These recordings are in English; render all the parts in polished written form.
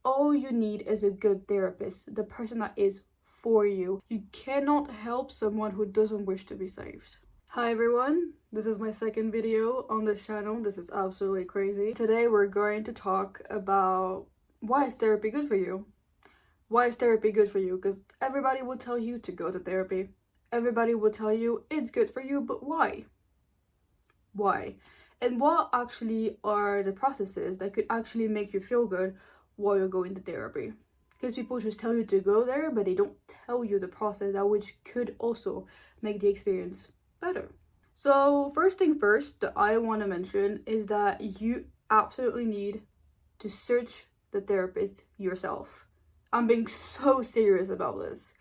all you need is a good therapist, the person that is for you. You cannot help someone who doesn't wish to be saved. Hi everyone, this is my second video on this channel. This is absolutely crazy. Today we're going to talk about why is therapy good for you? Why is therapy good for you? Because everybody will tell you to go to therapy. Everybody will tell you it's good for you, but why? Why? And what actually are the processes that could actually make you feel good while you're going to therapy? Because people just tell you to go there, but they don't tell you the process that which could also make the experience better. So first thing first that I want to mention is that you absolutely need to search the therapist yourself. I'm being so serious about this.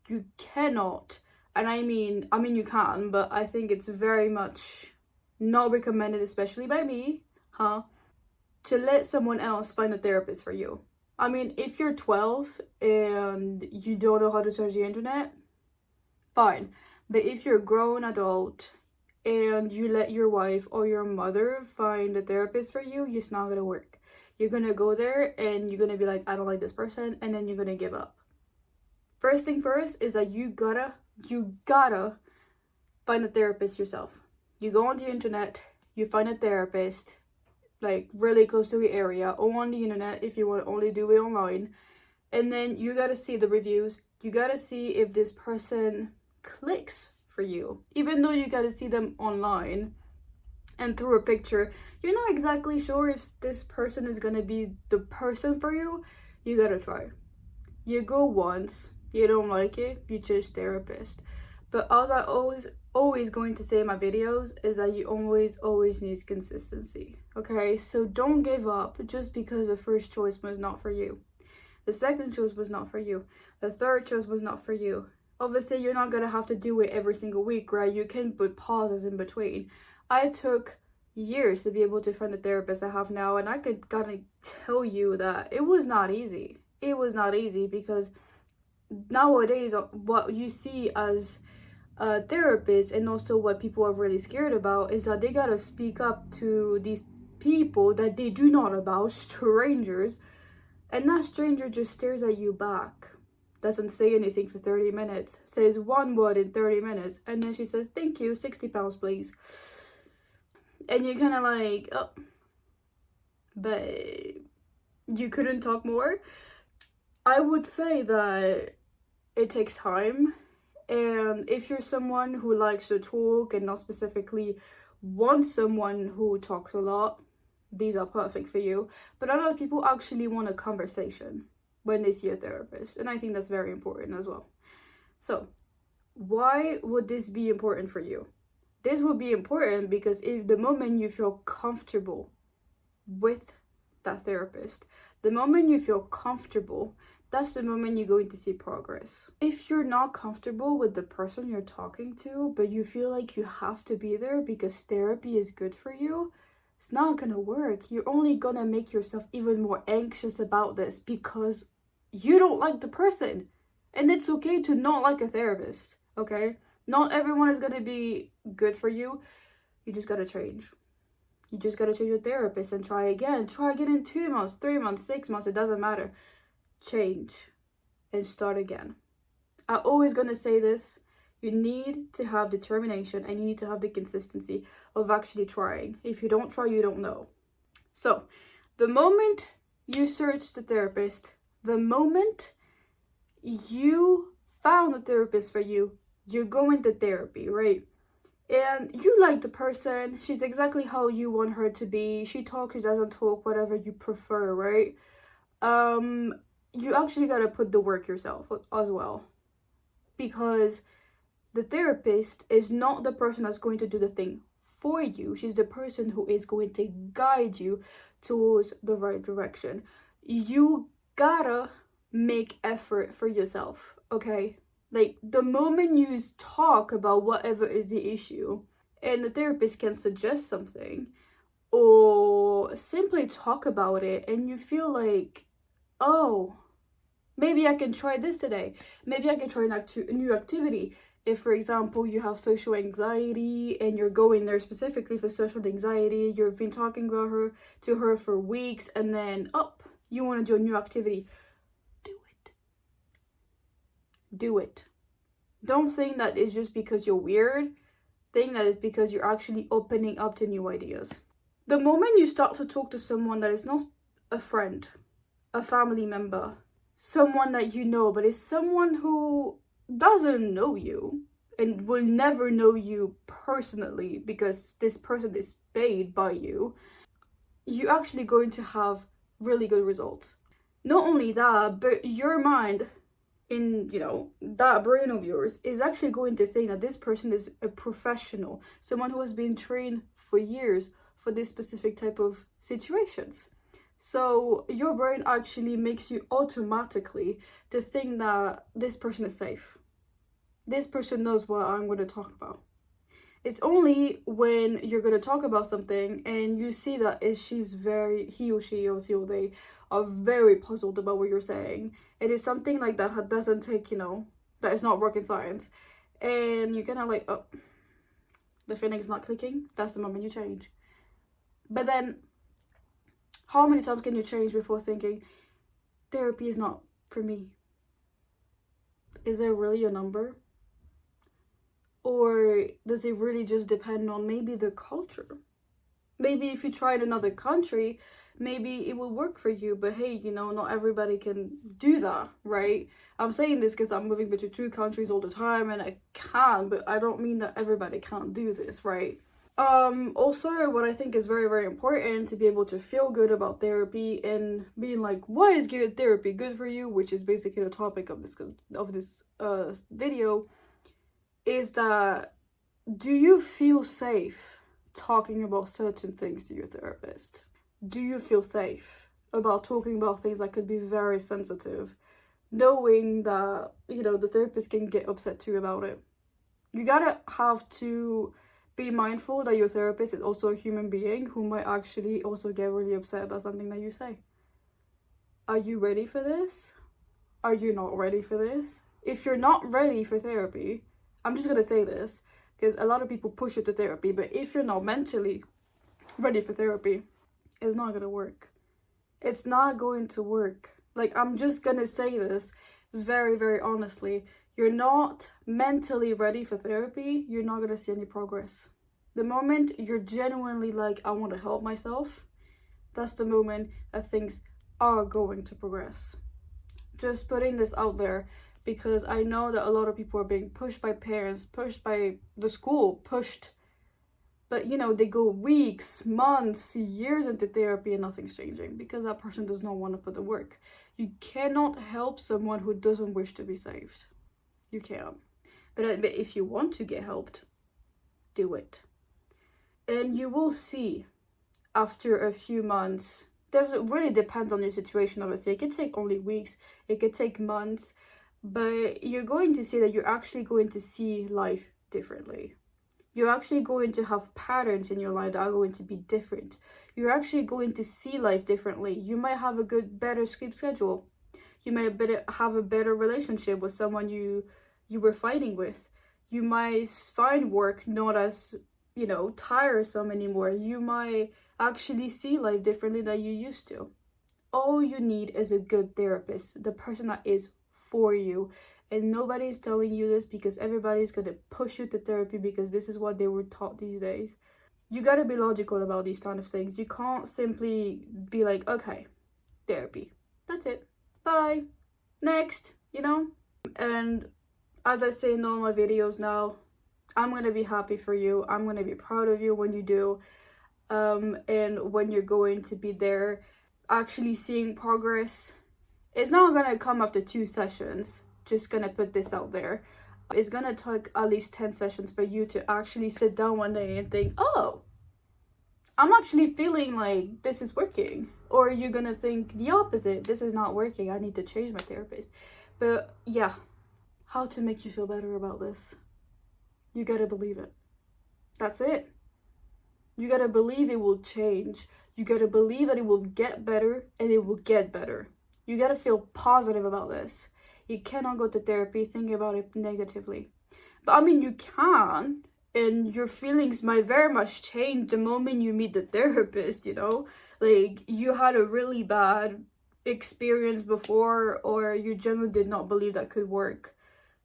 You cannot, and I mean you can, but I think it's very much not recommended, especially by me, to let someone else find a therapist for you. I mean, if you're 12 and you don't know how to search the internet, fine. But if you're a grown adult and you let your wife or your mother find a therapist for you, it's not gonna work. You're gonna go there and you're gonna be like, I don't like this person, and then you're gonna give up. First thing first is that you gotta find a therapist yourself. You go on the internet, you find a therapist, like really close to your area, or on the internet if you want to only do it online. And then you gotta see the reviews. You gotta see if this person clicks for you. Even though you gotta see them online and through a picture, you're not exactly sure if this person is gonna be the person for you. You gotta try. You go once, you don't like it, you change therapist. But as I always going to say in my videos is that you always need consistency. Okay, so don't give up just because the first choice was not for you, the second choice was not for you, the third choice was not for you. Obviously you're not gonna have to do it every single week, right? You can put pauses in between. I took years to be able to find the therapist I have now, and I gotta tell you that it was not easy. It was not easy because nowadays what you see as therapists, and also what people are really scared about, is that they gotta speak up to these people that they do not about, strangers, and that stranger just stares at you back, doesn't say anything for 30 minutes, says one word in 30 minutes, and then she says, thank you, 60 pounds please. And you're kind of like, oh, but you couldn't talk more. I would say that it takes time. And if you're someone who likes to talk and not specifically wants someone who talks a lot, these are perfect for you. But a lot of people actually want a conversation when they see a therapist, and I think that's very important as well. So why would this be important for you? This would be important because if the moment you feel comfortable with that therapist, the moment you feel comfortable, that's the moment you're going to see progress. If you're not comfortable with the person you're talking to, but you feel like you have to be there because therapy is good for you, it's not gonna work. You're only gonna make yourself even more anxious about this because you don't like the person. And it's okay to not like a therapist, okay? Not everyone is gonna be good for you. You just gotta change. You just gotta change your therapist and try again. Try again in 2 months, 3 months, 6 months, it doesn't matter. Change and start again. I'm always gonna say this: you need to have determination and you need to have the consistency of actually trying. If you don't try, you don't know. So the moment you search the therapist, the moment you found a therapist for you, you're going to therapy, right? And you like the person, she's exactly how you want her to be, she talks, she doesn't talk, whatever you prefer, right? You actually gotta put the work yourself as well, because the therapist is not the person that's going to do the thing for you. She's the person who is going to guide you towards the right direction. You gotta make effort for yourself, okay? Like, the moment you talk about whatever is the issue and the therapist can suggest something or simply talk about it, and you feel like, oh, maybe I can try this today. Maybe I can try a new activity. If, for example, you have social anxiety and you're going there specifically for social anxiety, you've been talking about to her for weeks, and then, oh, You want to do a new activity. Do it. Do it. Don't think that it's just because you're weird. Think that it's because you're actually opening up to new ideas. The moment you start to talk to someone that is not a friend, a family member, someone that you know, but is someone who doesn't know you and will never know you personally because this person is paid by you, you're actually going to have really good results. Not only that, but your mind, in that brain of yours, is actually going to think that this person is a professional, someone who has been trained for years for this specific type of situations. So your brain actually makes you automatically to think that this person is safe. This person knows what I'm going to talk about. It's only when you're going to talk about something and you see that he or she or they are very puzzled about what you're saying. It is something like that doesn't take, that is not rocket science. And you're kind of like, oh, the feeling is not clicking. That's the moment you change. But then, how many times can you change before thinking, therapy is not for me? Is there really a number? Or does it really just depend on maybe the culture? Maybe if you try in another country, maybe it will work for you. But hey, not everybody can do that, right? I'm saying this because I'm moving between 2 countries all the time and I can, but I don't mean that everybody can't do this, right? Also, what I think is very, very important to be able to feel good about therapy and being like, why is good therapy good for you? Which is basically the topic of this video. Is that, do you feel safe talking about certain things to your therapist? Do you feel safe about talking about things that could be very sensitive, knowing that, the therapist can get upset too about it? You gotta have to be mindful that your therapist is also a human being who might actually also get really upset about something that you say. Are you ready for this? Are you not ready for this? If you're not ready for therapy, I'm just going to say this because a lot of people push you to therapy, but if you're not mentally ready for therapy, it's not going to work. It's not going to work. Like, I'm just going to say this very, very honestly. You're not mentally ready for therapy, you're not going to see any progress. The moment you're genuinely like, I want to help myself, that's the moment that things are going to progress. Just putting this out there, because I know that a lot of people are being pushed by parents, pushed by the school, pushed. But, they go weeks, months, years into therapy and nothing's changing because that person does not want to put the work. You cannot help someone who doesn't wish to be saved. You can't. But if you want to get helped, do it. And you will see after a few months. It really depends on your situation, obviously. It could take only weeks. It could take months. But you're going to see that you're actually going to see life differently. You're actually going to have patterns in your life that are going to be different. You're actually going to see life differently. You might have a better sleep schedule. You might have a better relationship with someone you were fighting with. You might find work not as, tiresome anymore. You might actually see life differently than you used to. All you need is a good therapist, the person that is for you. And nobody's telling you this because everybody's going to push you to therapy because this is what they were taught these days. You got to be logical about these kind of things. You can't simply be like, okay, therapy. That's it. Bye. Next, And as I say in all my videos now, I'm going to be happy for you. I'm going to be proud of you when you do. And when you're going to be there, actually seeing progress. It's not going to come after 2 sessions. Just gonna put this out there. It's gonna take at least 10 sessions for you to actually sit down one day and think, oh, I'm actually feeling like this is working. Or you're gonna think the opposite, this is not working, I need to change my therapist. But yeah, how to make you feel better about this. You gotta believe it. That's it. You gotta believe it will change. You gotta believe that it will get better, and it will get better. You gotta feel positive about this. You cannot go to therapy thinking about it negatively. But you can, and your feelings might very much change the moment you meet the therapist, Like, you had a really bad experienced before, or you generally did not believe that could work,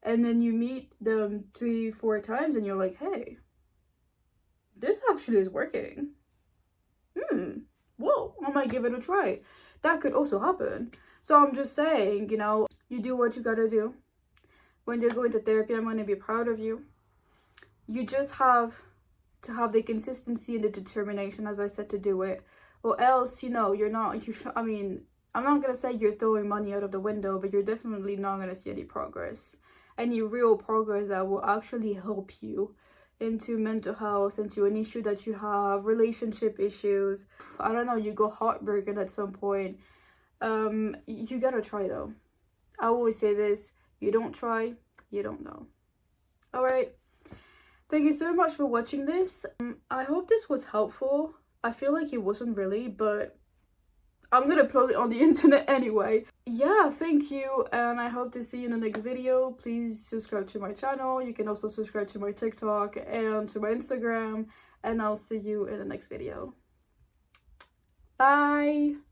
and then you meet them 3-4 times and you're like, hey, this actually is working. Whoa, I might give it a try. That could also happen. So I'm just saying, you know, you do what you gotta do. When you're going to therapy, I'm gonna be proud of you. You just have to have the consistency and the determination, as I said, to do it, or else, you know, I mean, I'm not gonna say you're throwing money out of the window, but you're definitely not gonna see any progress, any real progress that will actually help you into mental health, into an issue that you have, relationship issues. I don't know, you go heartbroken at some point. You gotta try though. I always say this, you don't try, you don't know. All right. Thank you so much for watching this. I hope this was helpful. I feel like it wasn't really, but I'm gonna upload it on the internet anyway. Yeah, thank you, and I hope to see you in the next video. Please subscribe to my channel. You can also subscribe to my TikTok and to my Instagram, and I'll see you in the next video. Bye!